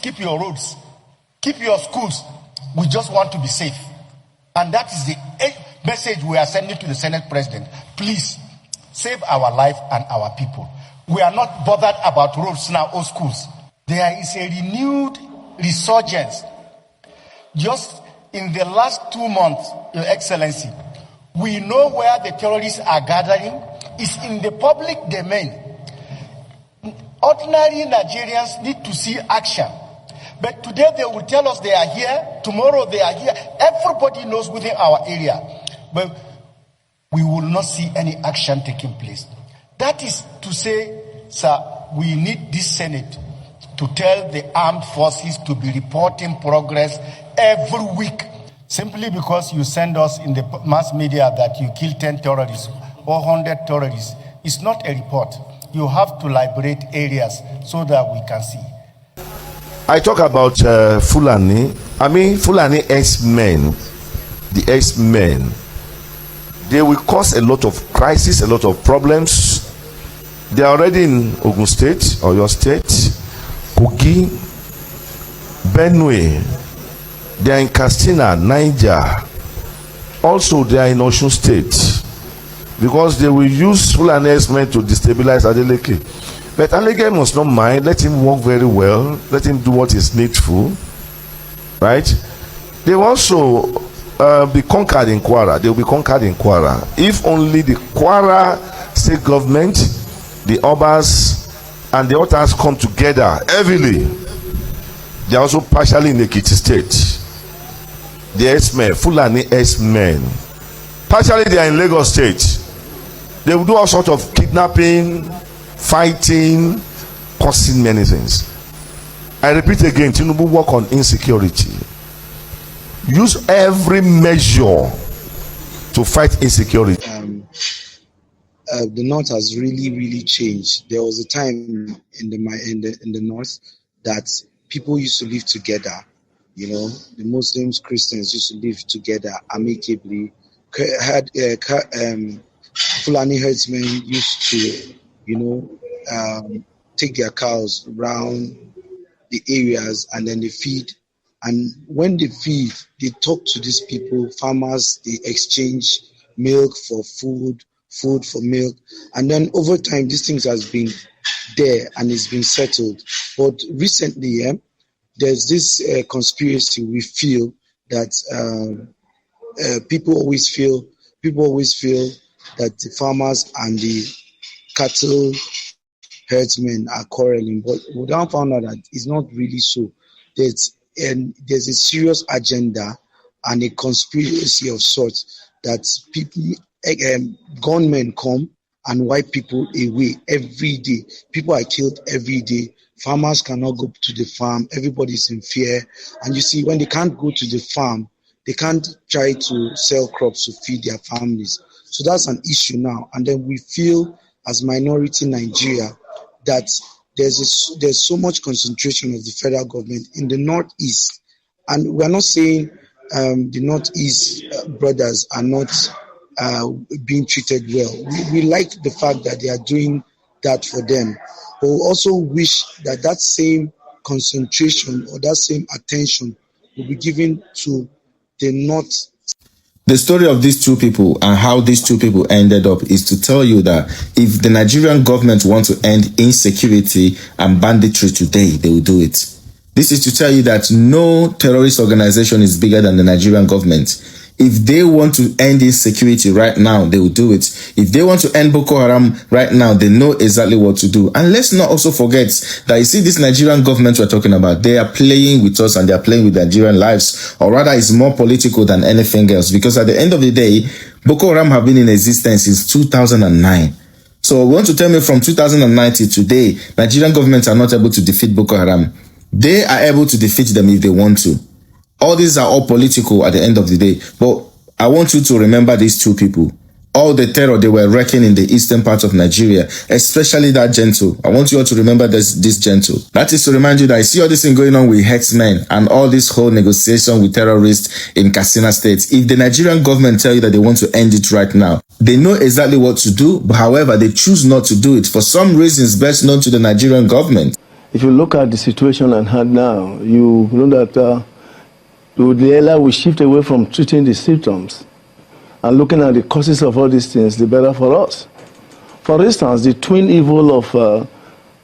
keep your roads, keep your schools. We just want to be safe. And that is the message we are sending to the Senate President. Please, save our life and our people. We are not bothered about roads now or schools. There is a renewed resurgence. Just in the last 2 months, Your Excellency, we know where the terrorists are gathering. It's in the public domain. Ordinary Nigerians need to see action. But today they will tell us they are here. Tomorrow they are here. Everybody knows within our area. But we will not see any action taking place. That is to say, sir, we need this Senate to tell the armed forces to be reporting progress every week. Simply because you send us in the mass media that you kill 10 terrorists or 100 terrorists, it's not a report. You have to liberate areas so that we can see. I talk about Fulani. I mean, Fulani ex-men, the ex-men, they will cause a lot of crisis, a lot of problems. They are already in Ogun State, or your state, Kogi, Benue. They are in Katsina, Niger. Also, they are in Osun State, because they will use Fulani ex-men to destabilize Adeleke. But Adeleke must not mind. Let him work very well. Let him do what is needful. Right? They will also be conquered in Kwara. They will be conquered in Kwara. If only the Kwara state government, the Obas, and the others come together heavily. They are also partially in Ekiti State. The S-men, Fulani S-men. Partially they are in Lagos State. They will do all sorts of kidnapping, fighting, causing many things. I repeat again, Tinubu work on insecurity. Use every measure to fight insecurity. The north has really changed. There was a time in the north that people used to live together. You know, the Muslims, Christians used to live together amicably. Fulani herdsmen used to, take their cows around the areas and then they feed. And when they feed, they talk to these people, farmers, they exchange milk for food, food for milk. And then over time, these things has been there and it's been settled. But recently, there's this conspiracy we feel that people always feel that the farmers and the cattle herdsmen are quarreling, but we now found out that it's not really so. There's a serious agenda and a conspiracy of sorts that people, gunmen come and wipe people away every day. People are killed every day. Farmers cannot go to the farm. Everybody's in fear. And you see, when they can't go to the farm, they can't try to sell crops to feed their families. So that's an issue now. And then we feel as minority Nigeria that there's so much concentration of the federal government in the Northeast. And we're not saying the Northeast brothers are not being treated well. We like the fact that they are doing that for them. But we also wish that that same concentration or that same attention will be given to the North. The story of these two people and how these two people ended up is to tell you that if the Nigerian government wants to end insecurity and banditry today, they will do it. This is to tell you that no terrorist organization is bigger than the Nigerian government. If they want to end insecurity right now, they will do it. If they want to end Boko Haram right now, they know exactly what to do. And let's not also forget that you see this Nigerian government we're talking about, they are playing with us and they are playing with Nigerian lives. Or rather, it's more political than anything else. Because at the end of the day, Boko Haram have been in existence since 2009. So you want to tell me from 2009 to today, Nigerian governments are not able to defeat Boko Haram. They are able to defeat them if they want to. All these are all political at the end of the day. But I want you to remember these two people. All the terror they were wrecking in the eastern part of Nigeria, especially that gentle. I want you all to remember this gentle. That is to remind you that I see all this thing going on with herdsmen and all this whole negotiation with terrorists in Katsina State. If the Nigerian government tell you that they want to end it right now, they know exactly what to do. But however, they choose not to do it for some reasons best known to the Nigerian government. if you look at the situation at hand now, you know that the earlier we shift away from treating the symptoms and looking at the causes of all these things, the better for us. For instance, the twin evil of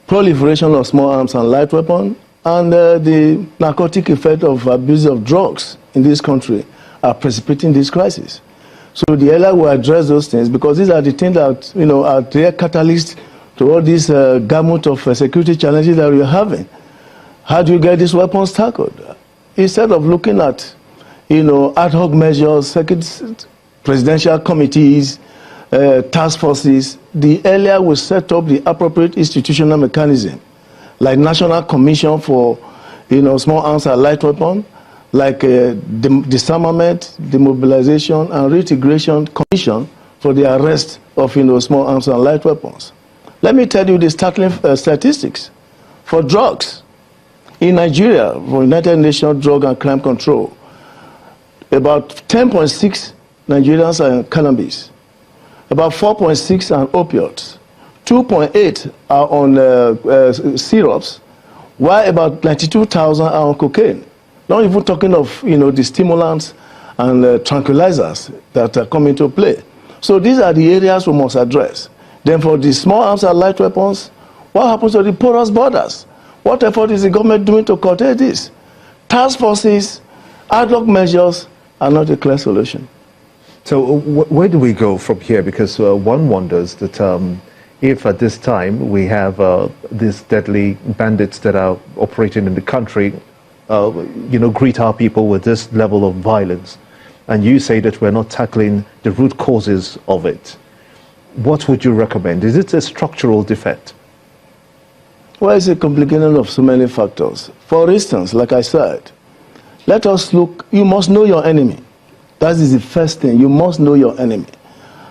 proliferation of small arms and light weapons and the narcotic effect of abuse of drugs in this country are precipitating this crisis. So the earlier we address those things, because these are the things that, you know, are the catalyst to all this gamut of security challenges that we're having. How do you get these weapons tackled? Instead of looking at, you know, ad hoc measures, presidential committees, task forces, the earlier we set up the appropriate institutional mechanism, like National Commission for, you know, small arms and light weapons, like disarmament, demobilization, and reintegration commission for the arrest of, you know, small arms and light weapons. Let me tell you the startling statistics. For drugs, in Nigeria, for United Nations Drug and Crime Control, about 10.6 Nigerians are on cannabis, about 4.6 are on opioids, 2.8 are on syrups, while about 92,000 are on cocaine. Not even talking of, you know, the stimulants and tranquilizers that come into play. So these are the areas we must address. Then for the small arms and light weapons, what happens to the porous borders? What effort is the government doing to curtail this? Task forces, ad hoc measures are not a clear solution. So where do we go from here? Because one wonders that if at this time we have these deadly bandits that are operating in the country, you know, greet our people with this level of violence, and you say that we're not tackling the root causes of it, what would you recommend? Is it a structural defect? Well, it's a complication of so many factors. For instance, like I said, let us look, you must know your enemy. That is the first thing. You must know your enemy.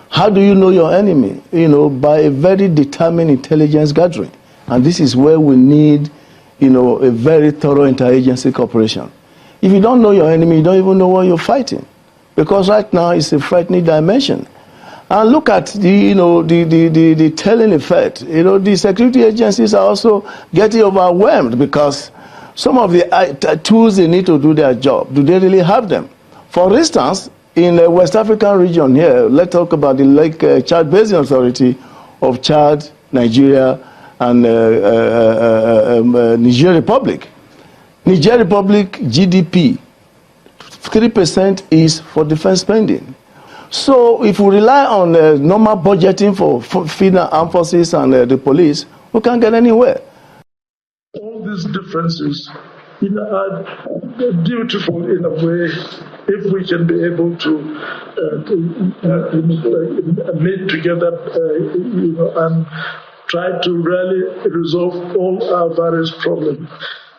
How do you know your enemy? You know, by a very determined intelligence gathering. And this is where we need, you know, a very thorough interagency cooperation. If you don't know your enemy, you don't even know what you're fighting. Because right now it's a frightening dimension. And look at the, you know, the telling effect. You know, the security agencies are also getting overwhelmed because some of the tools they need to do their job, do they really have them? For instance, in the West African region here, let's talk about the Lake Chad Basin Authority of Chad, Nigeria, and Niger Republic. Niger Republic GDP, 3% is for defense spending. So if we rely on normal budgeting for feeding armed forces and the police, we can't get anywhere. All these differences, you know, are beautiful in a way if we can be able to meet together, you know, and try to really resolve all our various problems.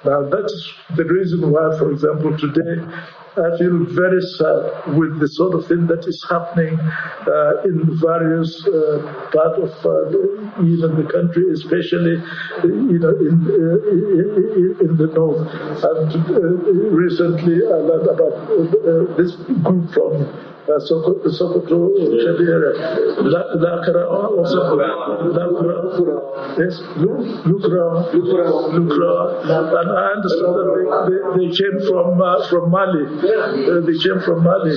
Now, that's the reason why, for example, today I feel very sad with the sort of thing that is happening in various parts of the country, especially in the north. And recently I learned about this group from Sokoto, Chadera, Lakara, yes, Lukra, and I understand that they came from Mali. They came from Mali.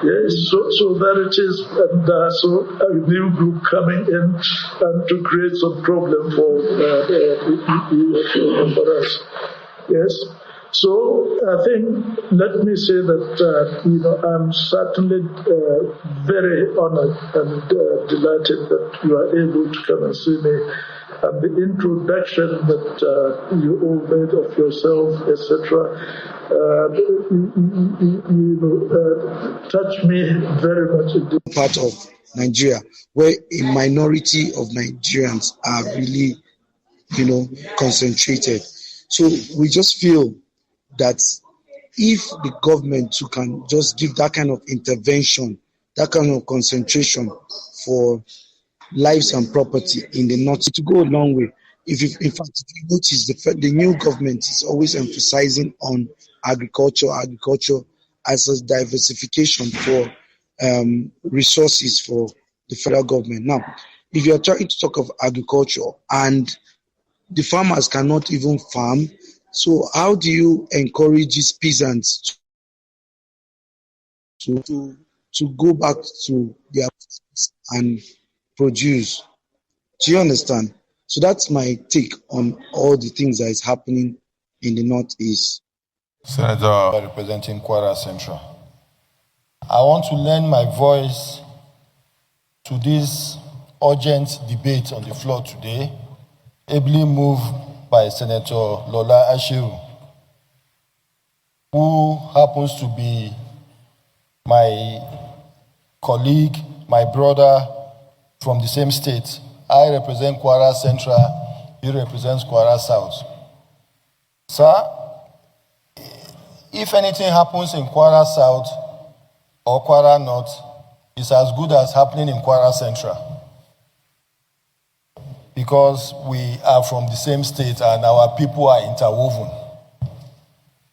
Yes, so that it is, and so a new group coming in and to create some problem for us. Yes. So I think, let me say that, you know, I'm certainly very honored and delighted that you are able to come and see me. And the introduction that you all made of yourself, etc., touched me very much. Part of Nigeria, where a minority of Nigerians are really, you know, concentrated. So we just feel that if the government too can just give that kind of intervention, that kind of concentration for lives and property in the north, to go a long way. In fact, if you notice, the new government is always emphasizing on agriculture as a diversification for resources for the federal government. Now, if you are trying to talk of agriculture and the farmers cannot even farm. So how do you encourage these peasants to go back to their farms and produce? Do you understand? So that's my take on all the things that is happening in the Northeast. Senator representing Kwara Central. I want to lend my voice to this urgent debate on the floor today, ably moved by Senator Lola Ashiru, who happens to be my colleague, my brother from the same state. I represent Kwara Central, he represents Kwara South. Sir, if anything happens in Kwara South or Kwara North, it's as good as happening in Kwara Central, because we are from the same state and our people are interwoven.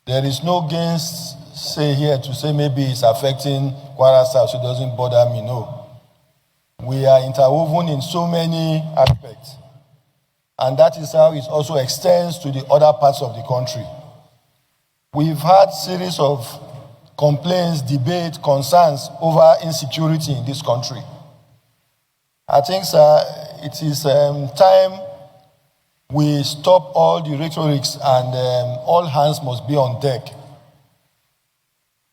There is no gainsay here to say maybe it's affecting Kwara South, so it doesn't bother me. No. We are interwoven in so many aspects, and that is how it also extends to the other parts of the country. We've had series of complaints, debate, concerns over insecurity in this country. I think, sir, it is time we stop all the rhetorics and all hands must be on deck.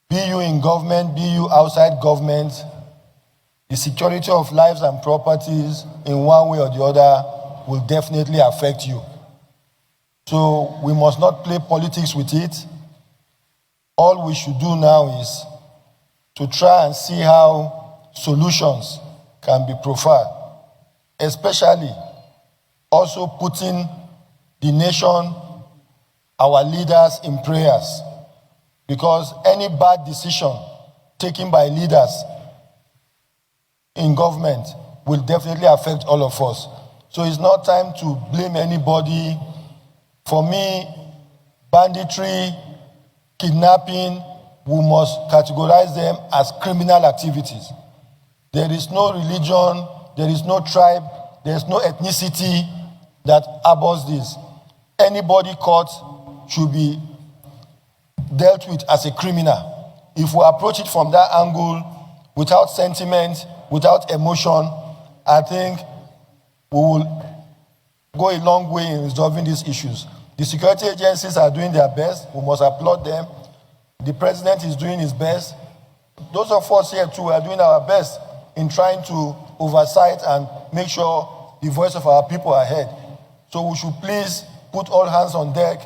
Be you in government, be you outside government, the security of lives and properties in one way or the other will definitely affect you. So we must not play politics with it. All we should do now is to try and see how solutions can be profiled, especially also putting the nation, our leaders in prayers, because any bad decision taken by leaders in government will definitely affect all of us. So it's not time to blame anybody. For me, banditry, kidnapping, we must categorize them as criminal activities. There is no religion, there is no tribe, there is no ethnicity that abhors this. Anybody caught should be dealt with as a criminal. If we approach it from that angle, without sentiment, without emotion, I think we will go a long way in resolving these issues. The security agencies are doing their best. We must applaud them. The president is doing his best. Those of us here too are doing our best in trying to oversight and make sure the voice of our people are heard. So we should please put all hands on deck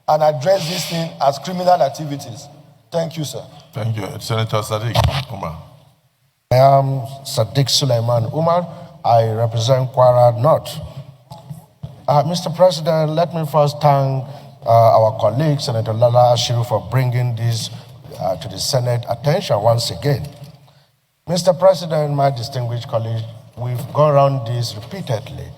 and address this thing as criminal activities. Thank you, sir. Thank you. Senator Sadiq Umar. I am Sadiq Suleiman Umar. I represent Kwara North. Mr. President, let me first thank our colleague, Senator Lala Ashiru, for bringing this to the Senate attention once again. Mr. President, my distinguished colleague, we've gone around this repeatedly,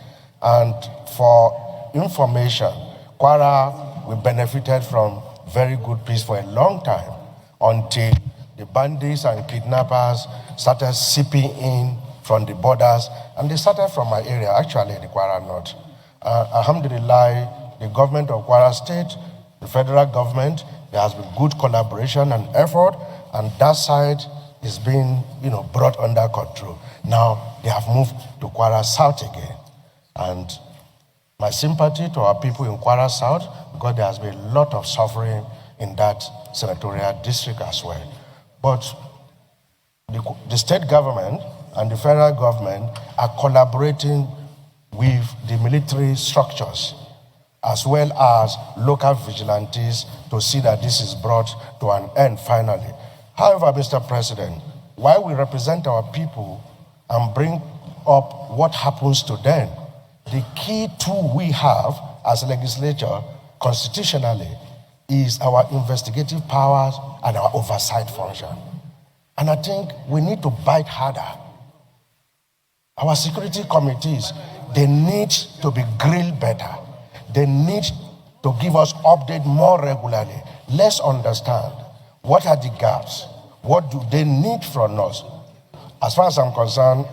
and for information, Kwara, we benefited from very good peace for a long time until the bandits and kidnappers started seeping in from the borders, and they started from my area, actually the Kwara North. Alhamdulillah, the government of Kwara State, the federal government, there has been good collaboration and effort, and that side is being, brought under control. Now they have moved to Kwara South again, and my sympathy to our people in Kwara South, because there has been a lot of suffering in that senatorial district as well. But the state government and the federal government are collaborating with the military structures as well as local vigilantes to see that this is brought to an end finally. However, Mr. President, while we represent our people and bring up what happens to them, the key tool we have as a legislature constitutionally is our investigative powers and our oversight function. And I think we need to bite harder. Our security committees, they need to be grilled better. They need to give us updates more regularly. Let's understand what are the gaps, what do they need from us. As far as I'm concerned,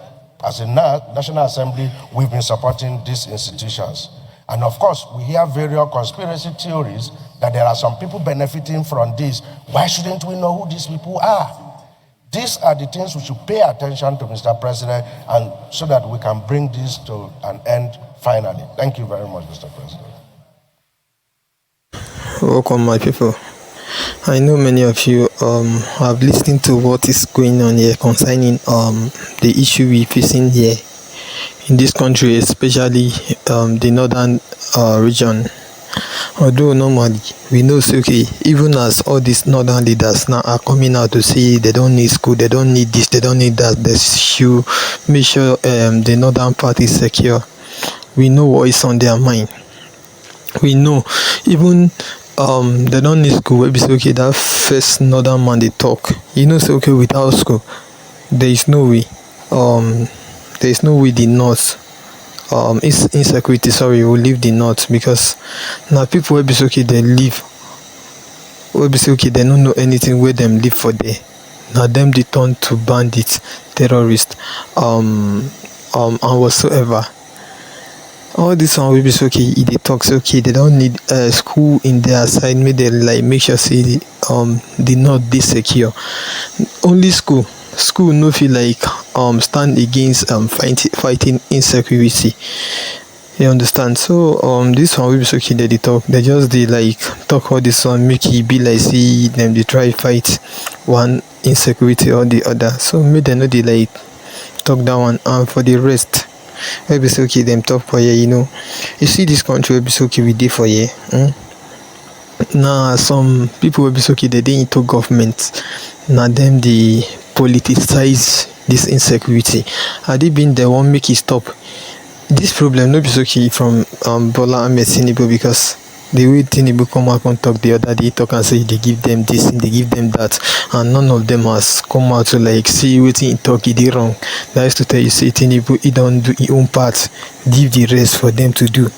as a National Assembly, we've been supporting these institutions. And of course, we hear various conspiracy theories that there are some people benefiting from this. Why shouldn't we know who these people are? These are the things we should pay attention to, Mr. President, and so that we can bring this to an end finally. Thank you very much, Mr. President. Welcome, my people. I know many of you have listened to what is going on here concerning the issue we're facing here in this country, especially the northern region. Although normally we know, okay, even as all these northern leaders now are coming out to say they don't need school, they don't need this, they don't need that, they should make sure the northern part is secure. We know what is on their mind. We know even they don't need school. We say, okay, that first northern man they talk, you know, say, okay, without school there is no way the north it's insecurity, sorry, will leave the north, because now people will be okay, they live, will be okay, they don't know anything where them live for there. Now them they turn to bandits, terrorists, and whatsoever. All this one will be okay, they talk, okay, they don't need school in their side, make they like make sure say the north be secure. Only school no feel like stand against fighting insecurity, you understand? So this one will be okay, they talk, they just they like talk all this one, make it be like see them they try fight one insecurity or the other. So make them know they like talk that one, and for the rest will be okay, them talk for you, you know. You see this country will be okay we did for you. Now some people will be okay, they didn't into government, now them they politicize this insecurity. Had they been the one make it stop this problem, no be okay from Bola Ahmed Tinubu, because the way Tinubu come out and talk the other day, talk and say they give them this and they give them that, and none of them has come out to like see what in talk he did wrong. That is to tell you, say Tinubu he don't do his own part, leave the rest for them to do.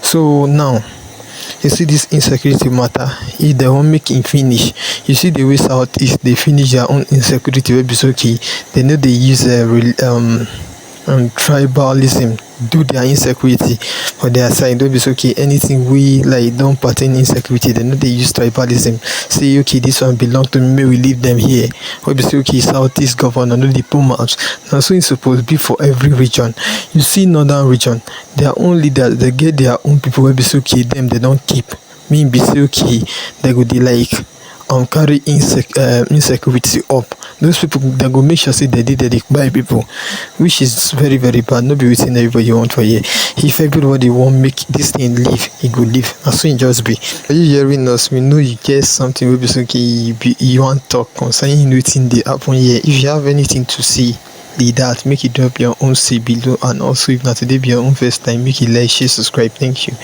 So now you see this insecurity matter, if they won't make him finish, you see the way Southeast they finish their own insecurity will be okay. They know they use tribalism do their insecurity for their side. Don't be okay, anything we like don't pertain insecurity, they know they use tribalism, say okay this one belong to me, we leave them here. Or be okay, Southeast governor no the pull out. Now so it's supposed to be for every region. You see northern region, their own leaders, they get their own people will be okay, them they don't keep me be okay, they go they like carry insecurity up. Those people they go make sure say they buy people, which is very very bad. No be within everybody want for here. If everybody want make this thing live, it go live. And so it just be. Are you hearing us? We know you get something will be okay. You want talk concerning anything they happen here. If you have anything to see that, make it drop your own say below, and also if not today be your own first time, make it like, share, subscribe. Thank you.